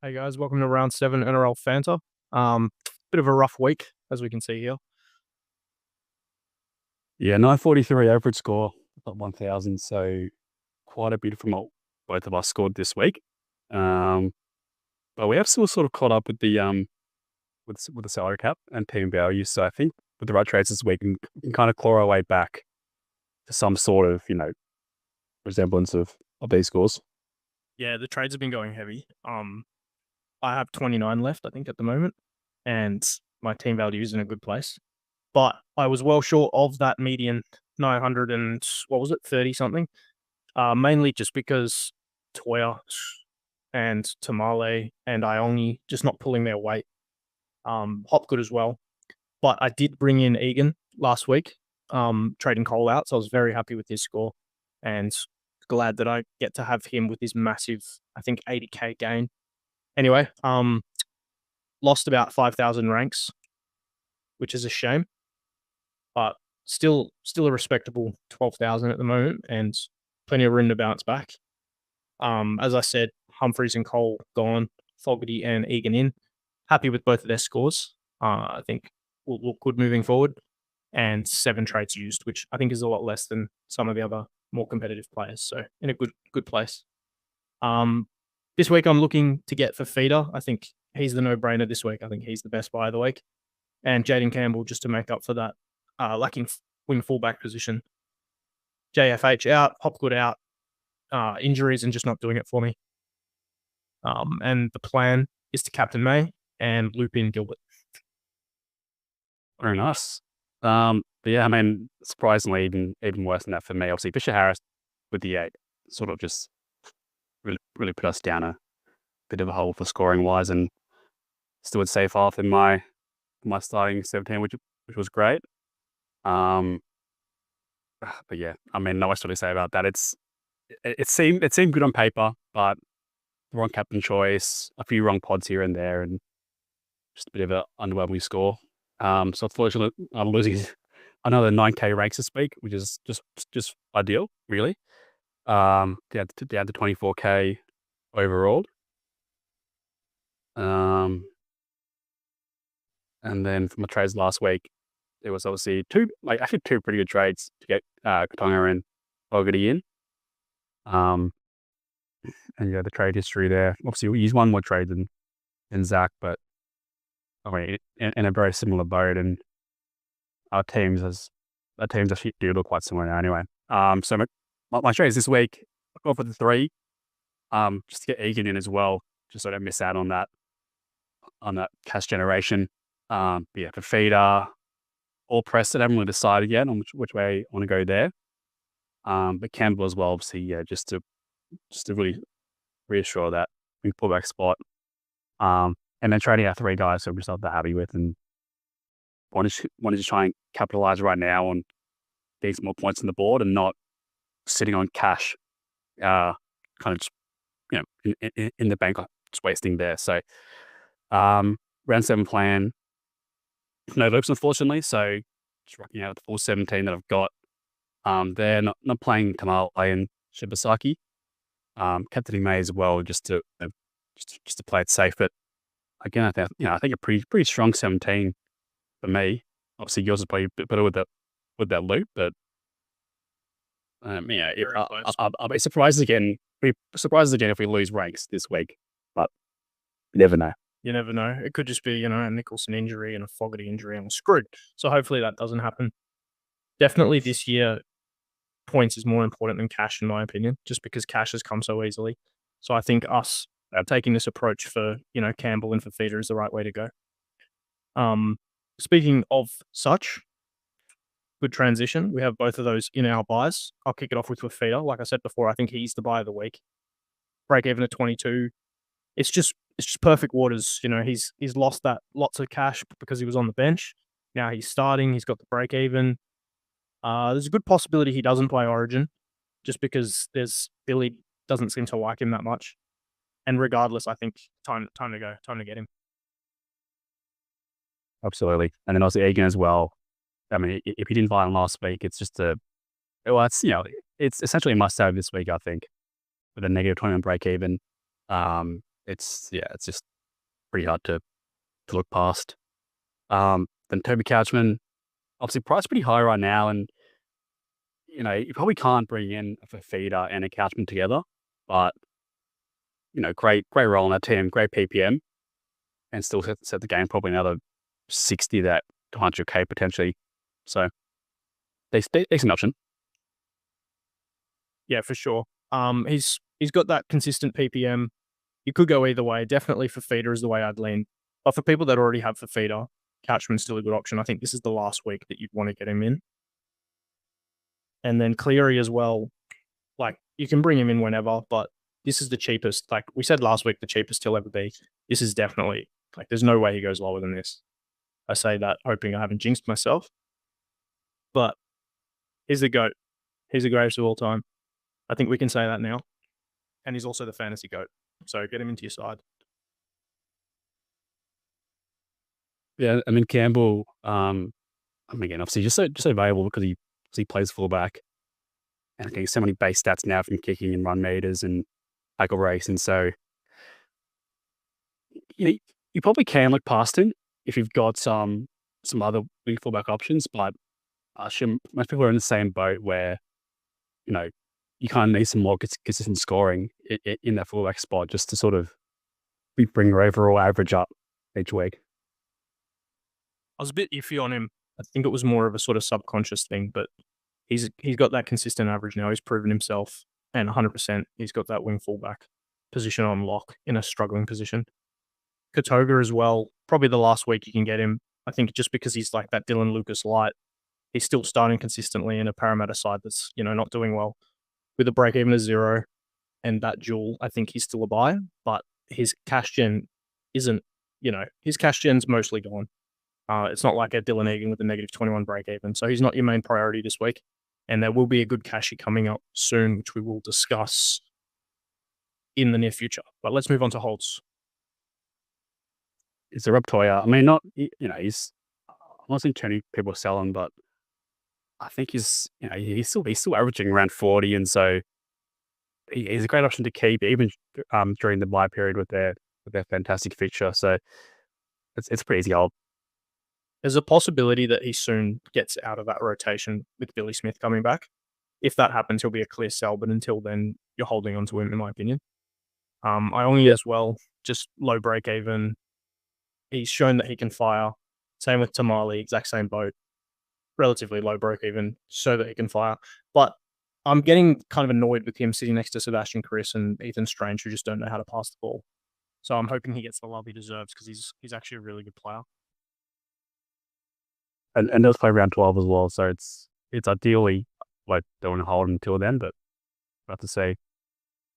Hey guys, welcome to round 7 NRL Fanta. Bit of a rough week, as we can see here. Yeah, 943 average score, about 1,000. So quite a bit from what both of us scored this week. But we have still sort of caught up with the salary cap and team value. So I think with the right trades this week, we can kind of claw our way back to some sort of resemblance of these scores. Yeah, the trades have been going heavy. I have 29 left, I think, at the moment, and my team value is in a good place. But I was well short of that median 900 and what was it, 30 something? Mainly just because Toya and Tamale and Iongi just not pulling their weight. Hopgood as well. But I did bring in Egan last week, trading Cole out. So I was very happy with his score and glad that I get to have him with his massive, I think, 80K gain. Anyway, lost about 5,000 ranks, which is a shame, but still a respectable 12,000 at the moment and plenty of room to bounce back. As I said, Humphreys and Cole gone, Fogarty and Egan in. Happy with both of their scores. I think will look good moving forward. And 7 trades used, which I think is a lot less than some of the other more competitive players. So in a good place. This week I'm looking to get for Feeder. I think he's the no-brainer this week. I think he's the best buy of the week. And Jaden Campbell just to make up for that lacking wing fullback position. JFH out, Hopgood out, injuries and just not doing it for me. And the plan is to captain May and loop in Gilbert. Very nice. But yeah, I mean, surprisingly, even worse than that for me. Obviously, Fisher Harris with the 8 sort of just really put us down a bit of a hole for scoring wise, and still would safe off in my starting 17, which was great. But yeah, I mean, not much to say about that. It seemed good on paper, but the wrong captain choice, a few wrong pods here and there, and just a bit of an underwhelming score. So unfortunately, I'm losing another 9K ranks this week, which is just ideal, really. Down to 24K overall. And then for my trades last week, there was obviously actually two pretty good trades to get Katonga and Fogarty in. And yeah, the trade history there. Obviously, we used one more trade than Zach, but I mean, in a very similar boat, and our teams actually do look quite similar now anyway. So my trades this week, I'll go for the 3, just to get Egan in as well, just so I don't miss out on that cash generation. But yeah, for Feeder or Preston, I haven't really decided yet on which way I want to go there. But Campbell as well, obviously, yeah, just to really reassure that we pull back spot. And then trading out 3 guys who I'm just not that happy with, and wanted to try and capitalize right now on getting some more points on the board and not sitting on cash, kind of just, in the bank, just wasting there. So, round 7 plan, no loops, unfortunately. So, just rocking out the full 17 that I've got. They're not playing Kamal and Shibasaki. Captaining May as well, just to play it safe. But again, I think a pretty strong 17 for me. Obviously, yours is probably a bit better with that loop, but yeah, I'll be surprised again. If we lose ranks this week, but you never know. You never know. It could just be, a Nicholson injury and a Fogarty injury and we're screwed. So hopefully that doesn't happen. Definitely this year, points is more important than cash, in my opinion, just because cash has come so easily. So I think us taking this approach for, Campbell and for Feeder is the right way to go. Speaking of such, good transition. We have both of those in our buys. I'll kick it off with Feeder. Like I said before, I think he's the buy of the week. Break even at 22. It's just perfect waters. He's lost that lots of cash because he was on the bench. Now he's starting. He's got the break even. There's a good possibility he doesn't play Origin, just because Billy doesn't seem to like him that much. And regardless, I think time to go. Time to get him. Absolutely. And then also Egan as well. I mean, if he didn't buy him last week, it's it's essentially a must-have this week, I think, with a negative 21 break even. it's just pretty hard to look past. Then Toby Couchman, obviously priced pretty high right now, and you probably can't bring in a Fafita and a Couchman together, but great role in that team, great PPM, and still set the game probably another 60 that 100K potentially. So decent option. Yeah, for sure. He's got that consistent PPM. You could go either way. Definitely Fafita is the way I'd lean. But for people that already have Fafita, Couchman's still a good option. I think this is the last week that you'd want to get him in. And then Cleary as well. Like, you can bring him in whenever, but this is the cheapest. Like we said last week, the cheapest he'll ever be. This is definitely, like, there's no way he goes lower than this. I say that hoping I haven't jinxed myself. But he's the GOAT. He's the greatest of all time. I think we can say that now. And he's also the fantasy GOAT. So get him into your side. Yeah, I mean Campbell. Again, obviously just so valuable because he plays fullback, and getting so many base stats now from kicking and run meters and tackle race, and so you probably can look past him if you've got some other wing fullback options, but most people are in the same boat where you kind of need some more consistent scoring in that fullback spot just to sort of bring your overall average up each week. I was a bit iffy on him. I think it was more of a sort of subconscious thing, but he's got that consistent average now. He's proven himself, and 100% he's got that wing fullback position on lock in a struggling position. Katoga as well, probably the last week you can get him. I think just because he's like that Dylan Lucas light, he's still starting consistently in a Parramatta side that's, not doing well. With a break even of 0 and that duel, I think he's still a buy, but his cash gen isn't, his cash gen's mostly gone. It's not like a Dylan Egan with a -21 break even. So he's not your main priority this week. And there will be a good cashy coming up soon, which we will discuss in the near future. But let's move on to holds. It's a Rob Toya. I mean, not, he's, I'm not seeing too many people sell him, but I think he's still averaging around 40. And so he's a great option to keep even during the buy period with their fantastic fixture. So it's pretty easy hold. There's a possibility that he soon gets out of that rotation with Billy Smith coming back. If that happens, he'll be a clear sell, but until then, you're holding on to him, in my opinion. Iongi as well, just low break even. He's shown that he can fire. Same with Tamale, exact same boat. Relatively low break even, so that he can fire. But I'm getting kind of annoyed with him sitting next to Sebastian Chris and Ethan Strange, who just don't know how to pass the ball. So I'm hoping he gets the love he deserves because he's actually a really good player. And does play round 12 as well. So it's ideally like don't want to hold him until then, but I have to say.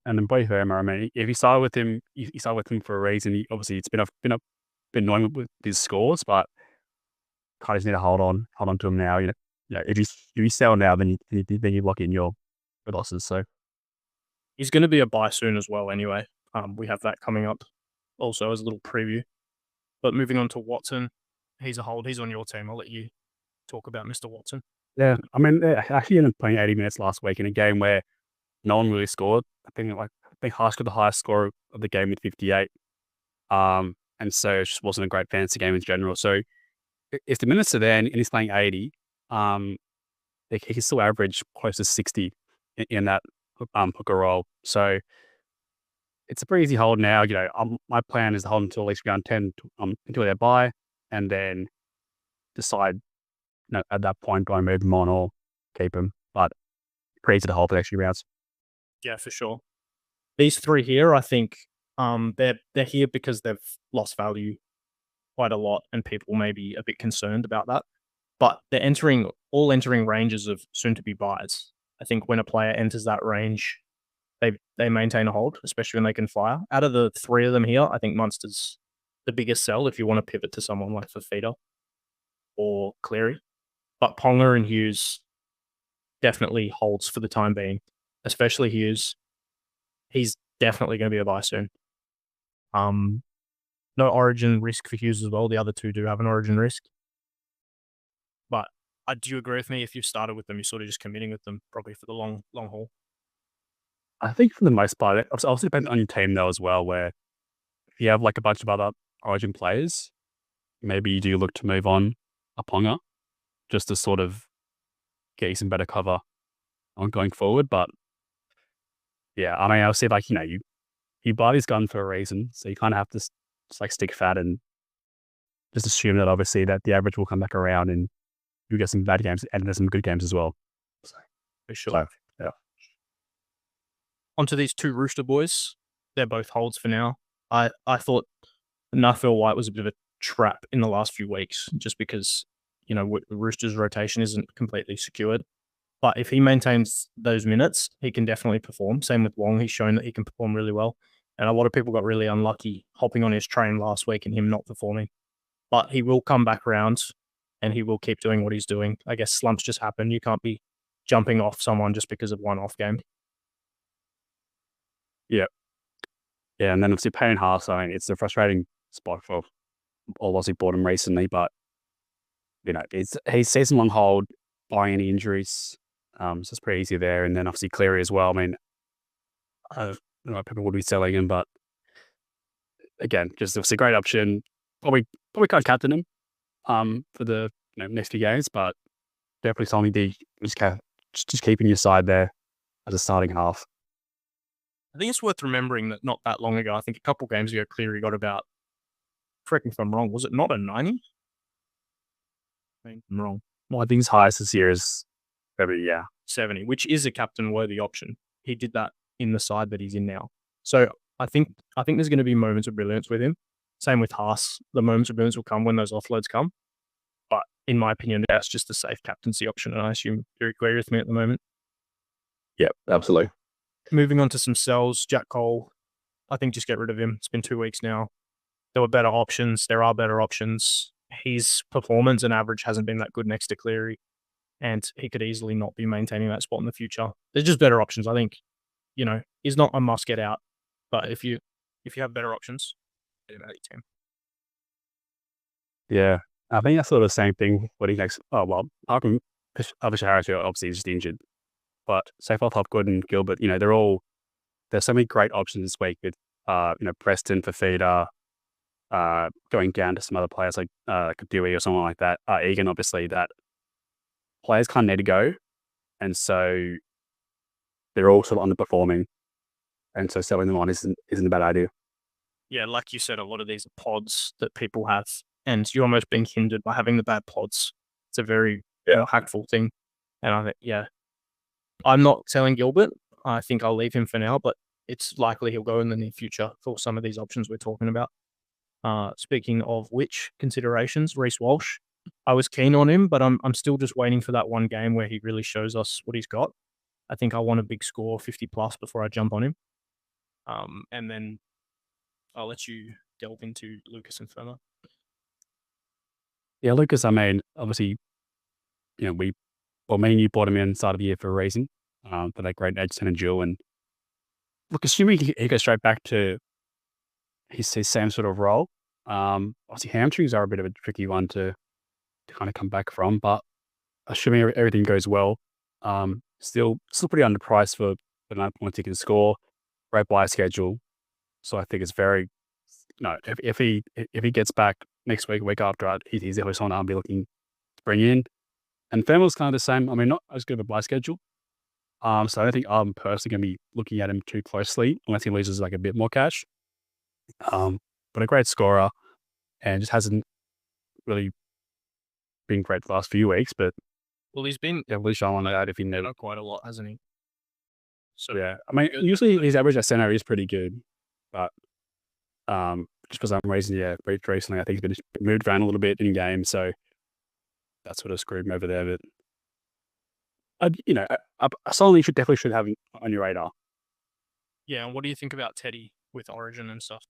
And then both Verma, I mean, if you start with him, you start with him for a reason. Obviously, it's been annoying with his scores, but kind of just need to hold on to him now. If you sell now, then you lock in your losses. So he's going to be a buy soon as well. Anyway, we have that coming up also as a little preview. But moving on to Watson, he's a hold. He's on your team. I'll let you talk about Mr. Watson. Yeah, I mean, they actually ended up playing 80 minutes last week in a game where no one really scored. I think Harsh got the highest score of the game with 58. And so it just wasn't a great fantasy game in general. So if the minutes are there and he's playing 80, he can still average close to 60 in that hooker role. So it's a pretty easy hold now. My plan is to hold until at least round 10 until they buy, and then decide at that point do I move them on or keep them. But pretty easy to hold for the next few rounds. Yeah, for sure. These three here, I think, they're here because they've lost value quite a lot, and people may be a bit concerned about that. But they're all entering ranges of soon-to-be buys. I think when a player enters that range, they maintain a hold, especially when they can fire. Out of the three of them here, I think Munster's the biggest sell if you want to pivot to someone like Fafita or Cleary. But Ponga and Hughes definitely holds for the time being, especially Hughes. He's definitely going to be a buy soon. No origin risk for Hughes as well. The other two do have an origin risk. But do you agree with me? If you've started with them, you're sort of just committing with them probably for the long haul. I think for the most part, it also depends on your team though as well, where you have like a bunch of other Origin players, maybe you do look to move on a Ponga just to sort of get you some better cover on going forward. But yeah, I mean, I'll say like, you buy this gun for a reason, so you kind of have to just like stick fat and just assume that obviously that the average will come back around and you get some bad games and there's some good games as well. For sure. So, yeah. Onto these two Rooster boys. They're both holds for now. I thought Nuffield White was a bit of a trap in the last few weeks just because, Roosters' rotation isn't completely secured. But if he maintains those minutes, he can definitely perform. Same with Wong. He's shown that he can perform really well. And a lot of people got really unlucky hopping on his train last week and him not performing. But he will come back around and he will keep doing what he's doing. I guess slumps just happen. You can't be jumping off someone just because of one off game. Yeah. Yeah, and then obviously Payne Haas, I mean, it's a frustrating spot for all Aussie bought him recently, but, he's season-long hold, barring any injuries, so it's pretty easy there. And then obviously Cleary as well. I mean, I don't know, people would be selling him, but again, just obviously a great option. Probably can't captain him for the next few games, but definitely something to just keep in your side there as a starting half. I think it's worth remembering that not that long ago, I think a couple games ago, Cleary got about, correct me if I'm wrong, was it not a 90? I think I'm wrong. Well, I think his highest this year is maybe, 70, which is a captain-worthy option. He did that in the side that he's in now. So I think there's going to be moments of brilliance with him. Same with Haas. The moments of brilliance will come when those offloads come. But in my opinion, that's just a safe captaincy option, and I assume you agree with me at the moment. Yep, absolutely. Moving on to some sells, Jack Cole, I think just get rid of him. It's been 2 weeks now. There were better options. There are better options. His performance and average hasn't been that good next to Cleary, and he could easily not be maintaining that spot in the future. There's just better options. I think, he's not a must get out, but if you have better options, get him out of your team. Yeah, I think that's sort of the same thing. What he next? Oh well, apart from Avisha Harris, who obviously is just injured, but Safelth, Hopgood, and Gilbert, there's so many great options this week with Preston, Fafita, going down to some other players like Dewey or someone like that. Egan, obviously, that players kind of need to go, and so they're all sort of underperforming, and so selling them on isn't a bad idea. Yeah, like you said, a lot of these are pods that people have, and you're almost being hindered by having the bad pods. It's a very impactful thing, and I think, I'm not selling Gilbert. I think I'll leave him for now, but it's likely he'll go in the near future for some of these options we're talking about. Speaking of which considerations, Reece Walsh, I was keen on him, but I'm still just waiting for that one game where he really shows us what he's got. I think I want a big score, 50 plus, before I jump on him. And then I'll let you delve into Lucas and Firma. Yeah, Lucas, I mean, obviously, me and you bought him in start of the year for a reason, for that great edge center duel. And look, assuming he goes straight back to his same sort of role, obviously hamstrings are a bit of a tricky one to kind of come back from, but assuming everything goes well, still pretty underpriced for the 9 points he can score, great buy schedule. So I think it's very, if he gets back next week after, he's definitely someone I'll be looking to bring in. And Femal's kind of the same. I mean, not as good of a buy schedule. So I don't think I'm personally going to be looking at him too closely unless he loses like a bit more cash. But a great scorer and just hasn't really been great the last few weeks. But he's been really showing that if he never quite a lot, hasn't he? So yeah, I mean, usually his average at center is pretty good, but just for some reason, very recently I think he's been moved around a little bit in game, so that sort of screwed him over there. But you should definitely have him on your radar. Yeah, and what do you think about Teddy with Origin and stuff?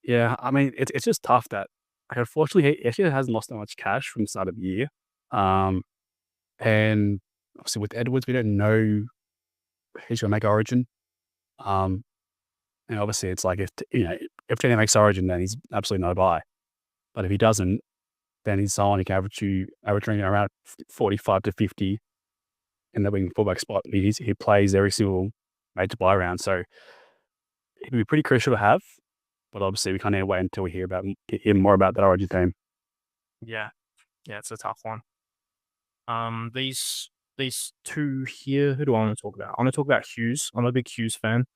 Yeah, I mean, it's just tough that, unfortunately, he actually hasn't lost that much cash from the start of the year. And obviously with Edwards, we don't know he's going to make Origin. And obviously it's like, if Teddy makes Origin, then he's absolutely no buy. But if he doesn't, then he's someone who can averaging around 45 to 50 in the wing fullback spot. He plays every single major buy round. So it'd be pretty crucial to have. But obviously, we kind of wait until we hear more about that Origin team. Yeah, it's a tough one. These two here. Who do I want to talk about? I want to talk about Hughes. I'm a big Hughes fan.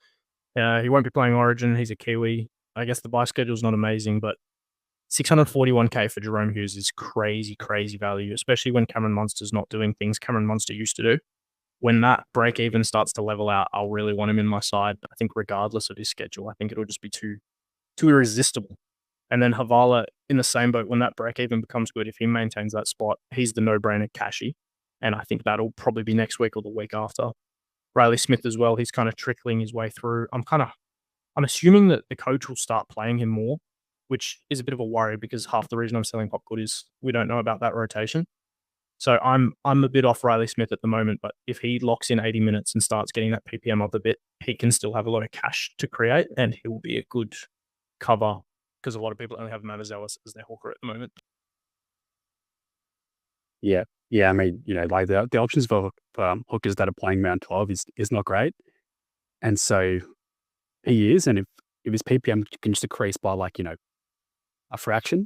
He won't be playing Origin. He's a Kiwi. I guess the buy schedule's not amazing, but 641k for Jerome Hughes is crazy, crazy value, especially when Cameron Munster's not doing things Cameron Munster used to do. When that break even starts to level out, I'll really want him in my side. I think regardless of his schedule, I think it'll just be too irresistible. And then Havala in the same boat when that break even becomes good. If he maintains that spot, he's the no-brainer cashy. And I think that'll probably be next week or the week after. Riley Smith as well. He's kind of trickling his way through. I'm assuming that the coach will start playing him more, which is a bit of a worry because half the reason I'm selling Hopgood is we don't know about that rotation. So I'm a bit off Riley Smith at the moment, but if he locks in 80 minutes and starts getting that PPM up a bit, he can still have a lot of cash to create, and he will be a good cover because a lot of people only have Mavazelis as their hooker at the moment. Yeah. I mean, like the options for hookers that are playing round 12 is not great. And so he is. And if his PPM can just decrease by a fraction,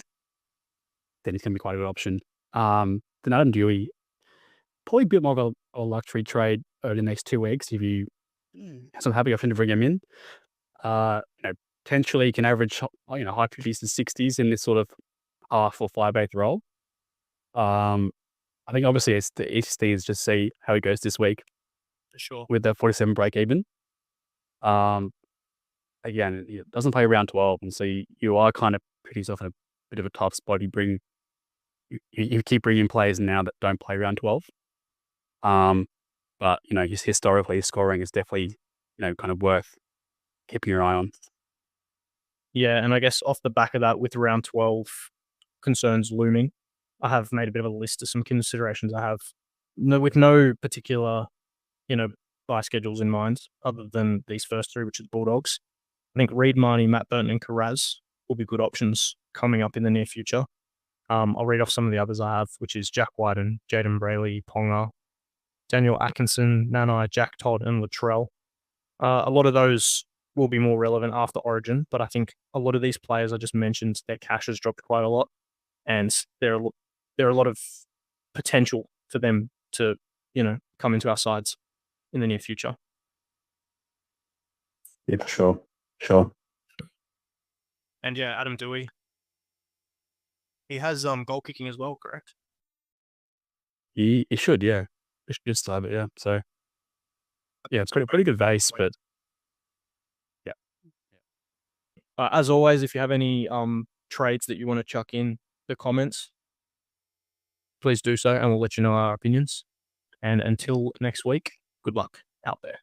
then it's going to be quite a good option. Then Adam Dewey, probably a bit more of a luxury trade over the next 2 weeks if you have some happy option to bring him in. Potentially you can average high 50s to 60s in this sort of half or 5/8 role. I think obviously it's the ECT is just see how he goes this week For sure. with the 47 break even. Again, it doesn't play around 12, and so you are kind of putting yourself in a bit of a tough spot. You keep bringing players now that don't play around 12. But historically, his scoring is definitely kind of worth keeping your eye on. Yeah, and I guess off the back of that, with round 12 concerns looming, I have made a bit of a list of some considerations I have, with no particular, buy schedules in mind, other than these first three, which is Bulldogs. I think Reed, Marnie, Matt Burton, and Carraz will be good options coming up in the near future. I'll read off some of the others I have, which is Jack Whiten, Jaden Brayley, Ponga, Daniel Atkinson, Nanai, Jack Todd, and Latrell. A lot of those will be more relevant after Origin, but I think a lot of these players I just mentioned, their cash has dropped quite a lot, and there are a lot of potential for them to, come into our sides in the near future. Yeah, sure. And yeah, Adam Dewey, he has goal kicking as well, correct? He should, yeah. He should just have it, yeah. So yeah, it's pretty good base, but yeah. As always, if you have any trades that you want to chuck in the comments, please do so, and we'll let you know our opinions. And until next week, good luck out there.